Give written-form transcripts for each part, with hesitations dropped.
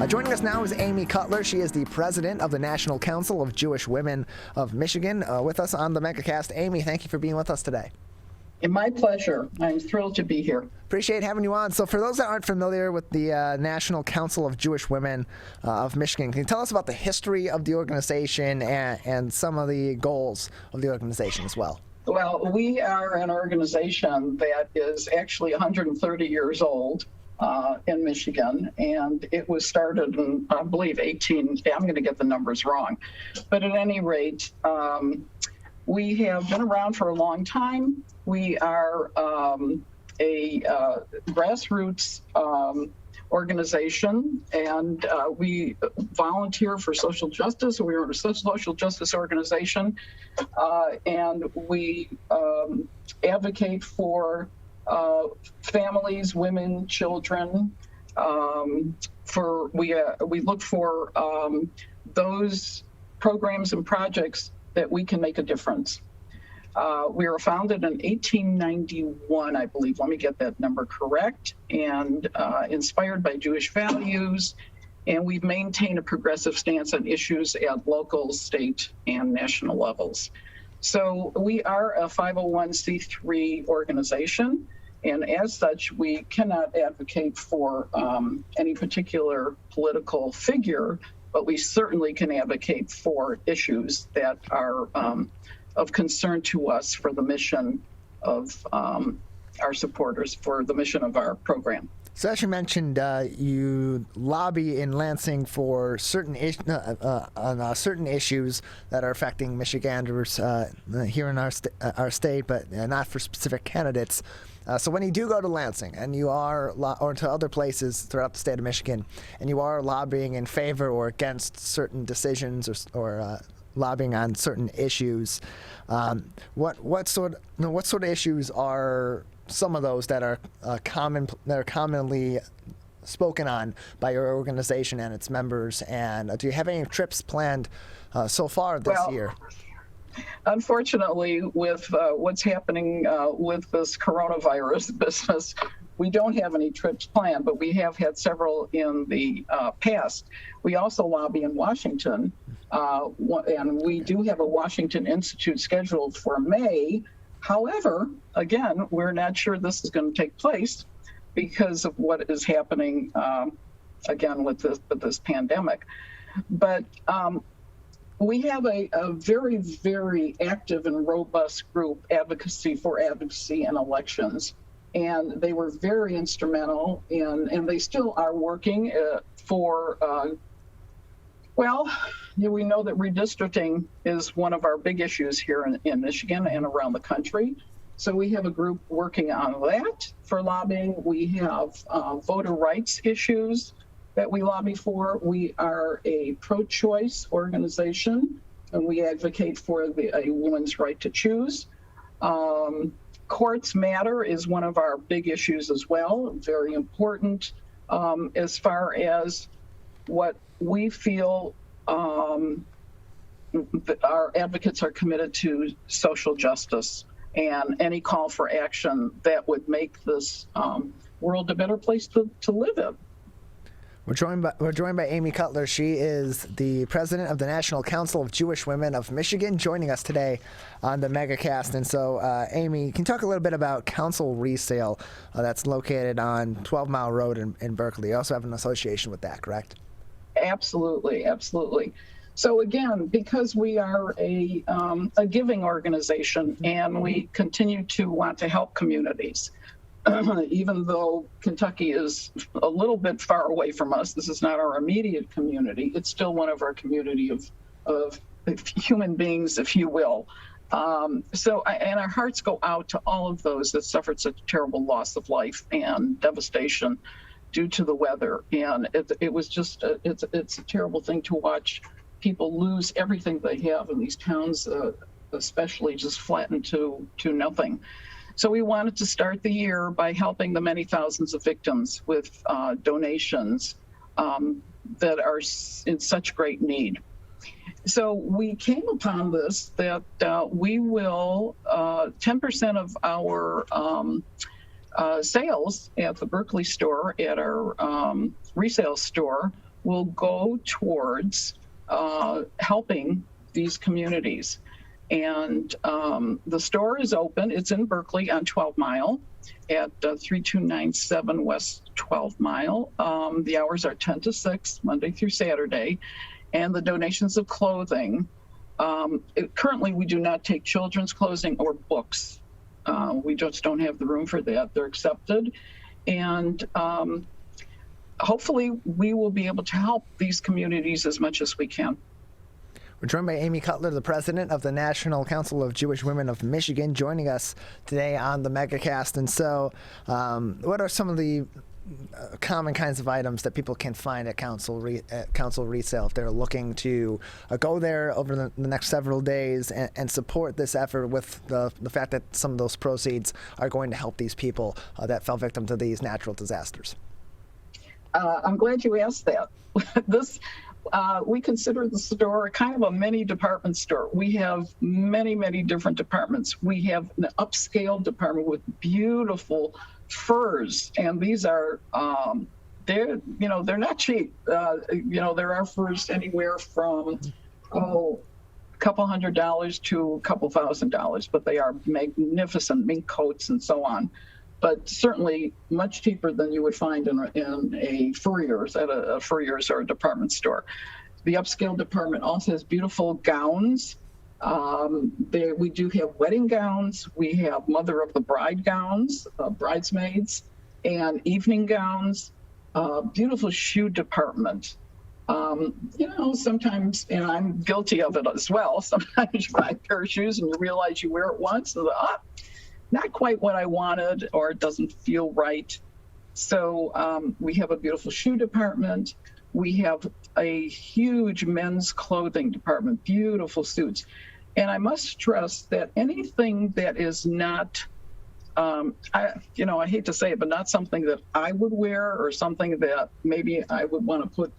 Joining us now is Amy Cutler. She is the president of the National Council of Jewish Women of Michigan. With us on the Megacast. Amy, thank you for being with us today. My pleasure. I'm thrilled to be here. Appreciate having you on. So for those that aren't familiar with the National Council of Jewish Women of Michigan, can you tell us about the history of the organization and some of the goals of the organization as well? Well, we are an organization that is actually 130 years old in Michigan, and it was started in, I believe, I'm going to get the numbers wrong. But at any rate, we have been around for a long time. We are a grassroots organization, and we volunteer for social justice. We are a social justice organization, and we advocate for families, women, children. We look for those programs and projects that we can make a difference. We were founded in 1891, I believe. Let me get that number correct. And inspired by Jewish values. And we've maintained a progressive stance on issues at local, state, and national levels. So we are a 501c3 organization. And as such, we cannot advocate for any particular political figure, but we certainly can advocate for issues that are of concern to us for the mission of our supporters, for the mission of our program. So as you mentioned, you lobby in Lansing for certain issues that are affecting Michiganders here in our state, but not for specific candidates. So when you do go to Lansing and you are, or to other places throughout the state of Michigan, and you are lobbying in favor or against certain decisions or lobbying on certain issues, what sort of issues are some of those that are commonly spoken on by your organization and its members? And do you have any trips planned so far this year? Unfortunately, with what's happening with this coronavirus business, we don't have any trips planned, but we have had several in the past. We also lobby in Washington, and we do have a Washington Institute scheduled for May. However, again, we're not sure this is going to take place because of what is happening, again, with this pandemic. But we have a very, very active and robust group, Advocacy for Advocacy and Elections. And they were very instrumental and they still are working for, we know that redistricting is one of our big issues here in Michigan and around the country. So we have a group working on that for lobbying. We have voter rights issues that we lobby for. We are a pro-choice organization, and we advocate for a woman's right to choose. Courts matter is one of our big issues as well, very important as far as what we feel our advocates are committed to social justice and any call for action that would make this world a better place to live in. We're joined by Amy Cutler. She is the president of the National Council of Jewish Women of Michigan, joining us today on the Megacast. And so, Amy, can you talk a little bit about Council Resale that's located on 12 Mile Road in Berkeley? You also have an association with that, correct? Absolutely, absolutely. So again, because we are a giving organization and we continue to want to help communities, even though Kentucky is a little bit far away from us, this is not our immediate community, it's still one of our community of human beings, if you will. And our hearts go out to all of those that suffered such terrible loss of life and devastation due to the weather. And it was just, it's a terrible thing to watch people lose everything they have in these towns, especially just flattened to nothing. So we wanted to start the year by helping the many thousands of victims with donations that are in such great need. So we came upon this, that we will, 10% of our sales at the Berkeley store, at our resale store, will go towards helping these communities. And the store is open. It's in Berkeley on 12 Mile at 3297 West 12 Mile. The hours are 10 to 6, Monday through Saturday. And the donations of clothing, currently we do not take children's clothing or books. We just don't have the room for that. They're accepted. And hopefully we will be able to help these communities as much as we can. We're joined by Amy Cutler, the president of the National Council of Jewish Women of Michigan, joining us today on the Megacast. And so what are some of the common kinds of items that people can find at Council Resale if they're looking to go there over the next several days and support this effort with the fact that some of those proceeds are going to help these people that fell victim to these natural disasters? I'm glad you asked that. We consider the store kind of a mini department store. We have many, many different departments. We have an upscale department with beautiful furs, and these are they're not cheap. There are furs anywhere from a couple $100 to a couple $1,000, but they are magnificent mink coats and so on. But certainly much cheaper than you would find in a Furrier's, at a Furrier's or a department store. The upscale department also has beautiful gowns. We do have wedding gowns. We have mother of the bride gowns, bridesmaids, and evening gowns. Beautiful shoe department. Sometimes, and I'm guilty of it as well, sometimes you buy a pair of shoes and you realize you wear it once and not quite what I wanted, or it doesn't feel right. So we have a beautiful shoe department. We have a huge men's clothing department, beautiful suits. And I must stress that anything that is not, I hate to say it, but not something that I would wear or something that maybe I would want to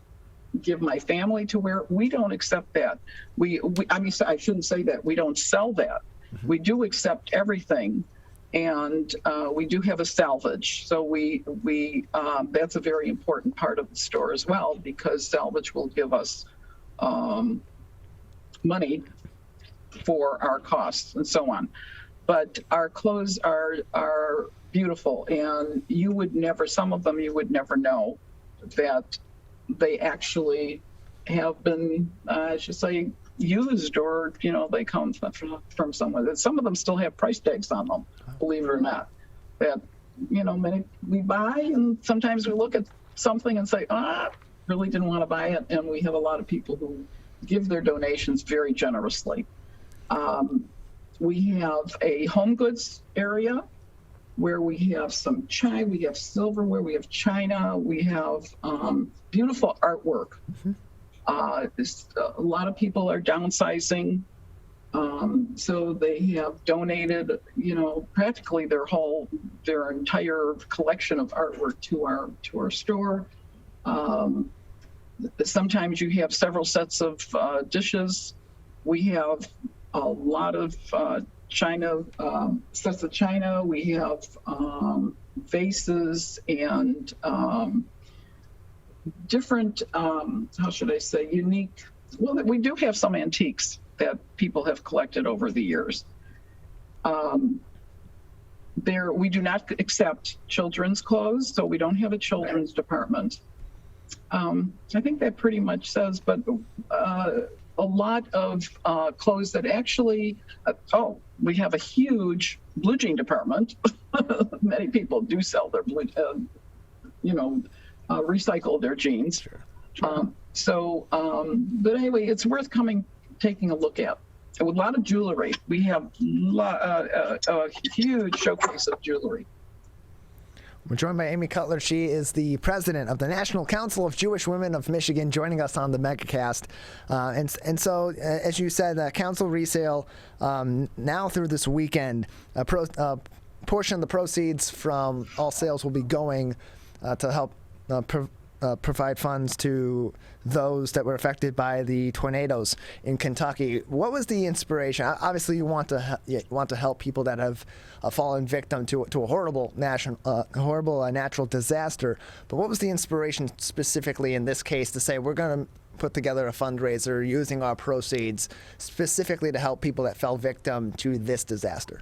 give my family to wear, we don't accept that. I shouldn't say that. We don't sell that. Mm-hmm. We do accept everything. And we do have a salvage. So that's a very important part of the store as well, because salvage will give us money for our costs and so on. But our clothes are beautiful, and some of them you would never know that they actually have been, used, or they come from somewhere. Some of them still have price tags on them, believe it or not. That many we buy, and sometimes we look at something and say, really didn't want to buy it. And we have a lot of people who give their donations very generously. We have a home goods area where we have some china, we have silverware, we have china, we have beautiful artwork. Mm-hmm. A lot of people are downsizing, so they have donated, practically their entire collection of artwork to our store. Sometimes you have several sets of dishes. We have a lot of sets of china. We have vases and different, unique. Well, we do have some antiques that people have collected over the years. We do not accept children's clothes, so we don't have a children's department. I think that pretty much says, but a lot of clothes that actually, we have a huge blue jean department. Many people do sell their blue, recycle their jeans. Sure. But anyway, it's worth taking a look at. With a lot of jewelry. We have a huge showcase of jewelry. We're joined by Amy Cutler. She is the president of the National Council of Jewish Women of Michigan, joining us on the Megacast. And so, as you said, Council Resale, now through this weekend, a portion of the proceeds from all sales will be going to help provide funds to those that were affected by the tornadoes in Kentucky. What was the inspiration? Obviously, you want to help people that have fallen victim to a horrible natural disaster. But what was the inspiration specifically in this case to say we're going to put together a fundraiser using our proceeds specifically to help people that fell victim to this disaster?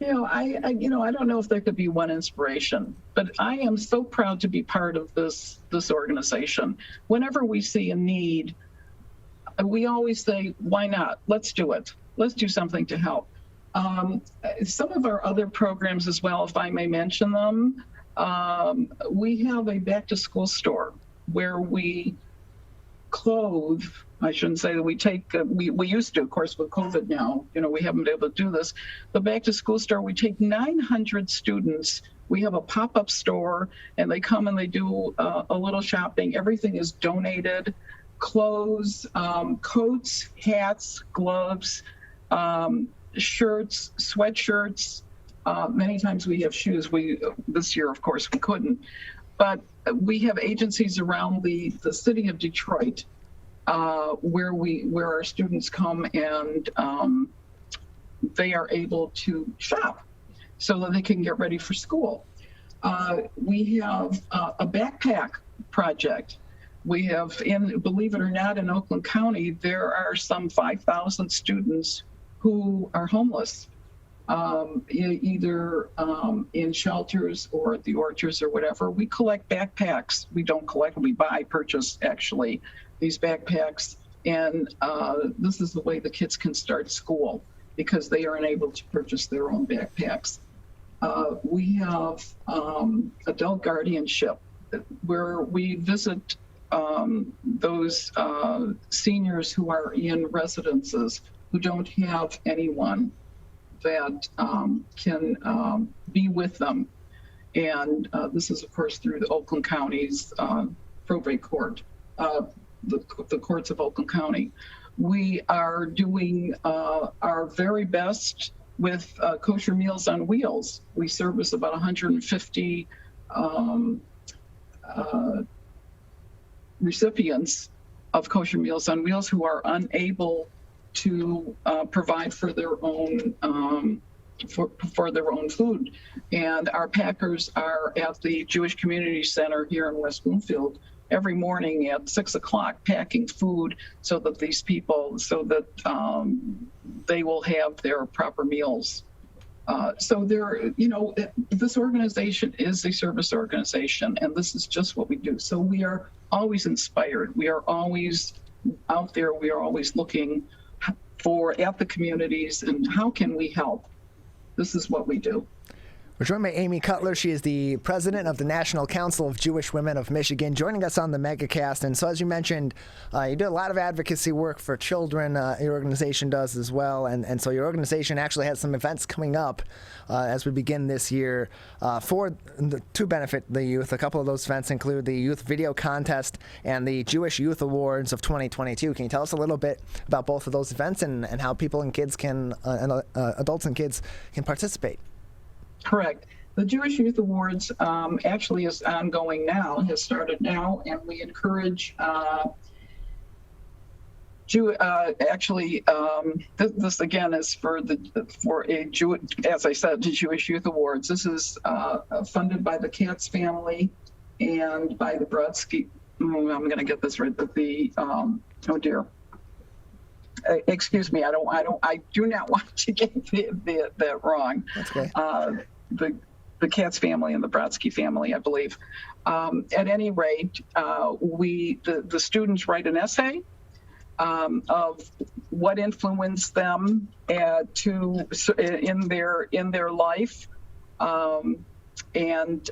I don't know if there could be one inspiration, but I am so proud to be part of this organization. Whenever we see a need, we always say, why not? Let's do it. Let's do something to help. Some of our other programs as well, if I may mention them, we have a back to school store where we clothe. I shouldn't say that we take, we used to, of course, with COVID now, we haven't been able to do this. The back to school store, we take 900 students. We have a pop-up store and they come and they do a little shopping. Everything is donated. Clothes, coats, hats, gloves, shirts, sweatshirts. Many times we have shoes. This year, of course, we couldn't. But we have agencies around the city of Detroit where our students come and they are able to shop so that they can get ready for school. We have a backpack project. We have, believe it or not, in Oakland County, there are some 5,000 students who are homeless, either in shelters or at the orchards or whatever. We collect backpacks. We don't collect, we purchase actually these backpacks. And this is the way the kids can start school because they are unable to purchase their own backpacks. We have adult guardianship where we visit those seniors who are in residences who don't have anyone that can be with them. And this is, of course, through the Oakland County's probate court, the courts of Oakland County. We are doing our very best with Kosher Meals on Wheels. We service about 150 recipients of Kosher Meals on Wheels who are unable to provide for their own for their own food. And our packers are at the Jewish Community Center here in West Bloomfield every morning at 6 o'clock packing food so that these people, they will have their proper meals. So this organization is a service organization, and this is just what we do. So we are always inspired. We are always out there. We are always looking at the communities and how can we help. This is what we do. We're joined by Amy Cutler. She is the president of the National Council of Jewish Women of Michigan, joining us on the Megacast. And so, as you mentioned, you do a lot of advocacy work for children. Your organization does as well. And so your organization actually has some events coming up as we begin this year to benefit the youth. A couple of those events include the Youth Video Contest and the Jewish Youth Awards of 2022. Can you tell us a little bit about both of those events and how people and kids adults and kids can participate? Correct. The Jewish Youth Awards actually is ongoing now, has started now, and we encourage this again is as I said, the Jewish Youth Awards. This is funded by the Katz family and by the Brodsky. I'm going to get this right. Excuse me. I do not want to get that wrong. That's okay. The Katz family and the Brodsky family, I believe. At any rate, the students write an essay of what influenced them in their life, and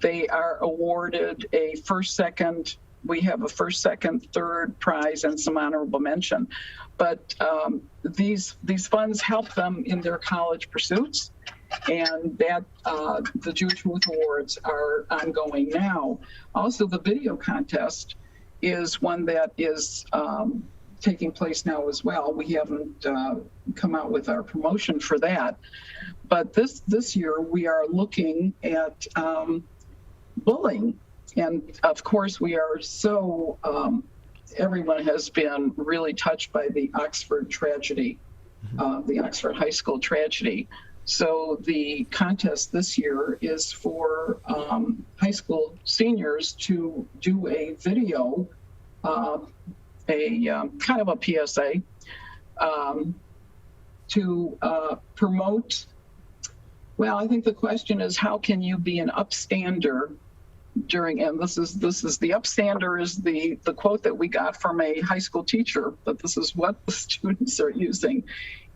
they are awarded a first, second. We have a first, second, third prize and some honorable mention. But these funds help them in their college pursuits, and that the Jewish Youth Awards are ongoing now. Also, the video contest is one that is taking place now as well. We haven't come out with our promotion for that, but this year we are looking at bullying And of course, we are so, everyone has been really touched by the Oxford tragedy, the Oxford High School tragedy. So the contest this year is for high school seniors to do a video, kind of a PSA, to promote. Well, I think the question is, how can you be an upstander during, and this is the upstander is the quote that we got from a high school teacher, but this is what the students are using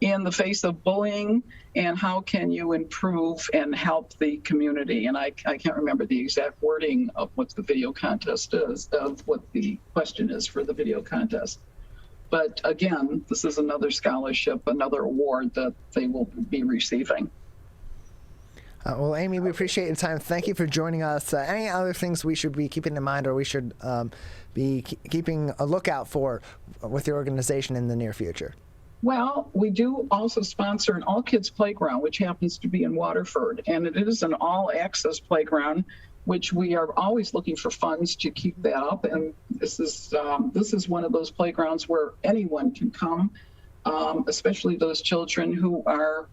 in the face of bullying, and how can you improve and help the community? And I can't remember the exact wording of what the video contest is, of what the question is for the video contest. But again, this is another scholarship, another award that they will be receiving. Well, Amy, we appreciate your time. Thank you for joining us. Any other things we should be keeping in mind, or we should be keeping a lookout for with your organization in the near future? Well, we do also sponsor an all-kids playground, which happens to be in Waterford, and it is an all-access playground, which we are always looking for funds to keep that up. And this is one of those playgrounds where anyone can come, especially those children who are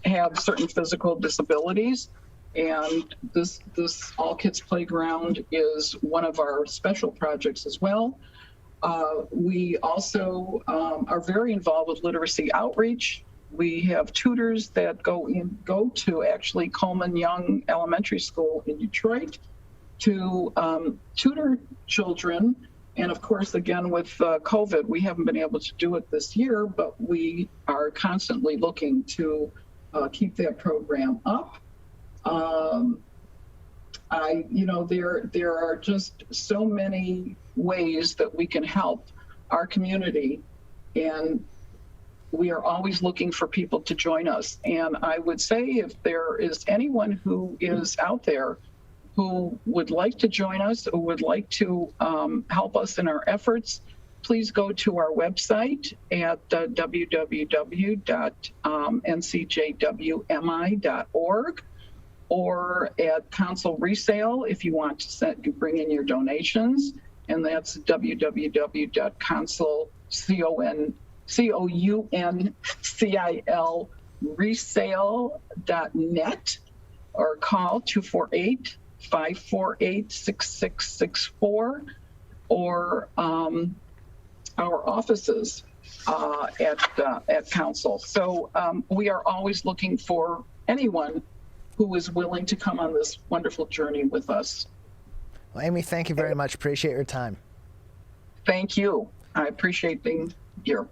have certain physical disabilities. And this All Kids Playground is one of our special projects as well. We also are very involved with literacy outreach. We have tutors that go to actually Coleman Young Elementary School in Detroit to tutor children. And of course, again, with COVID, we haven't been able to do it this year, but we are constantly looking to keep that program up. There are just so many ways that we can help our community, and we are always looking for people to join us. And I would say, if there is anyone who is out there who would like to join us or would like to help us in our efforts, please go to our website at www.ncjwmi.org, or at Council Resale if you want to bring in your donations, and that's www.councilresale.net, or call 248-548-6664, or our offices at Council. So we are always looking for anyone who is willing to come on this wonderful journey with us. Well, Amy, thank you very much. Appreciate your time. Thank you. I appreciate being here.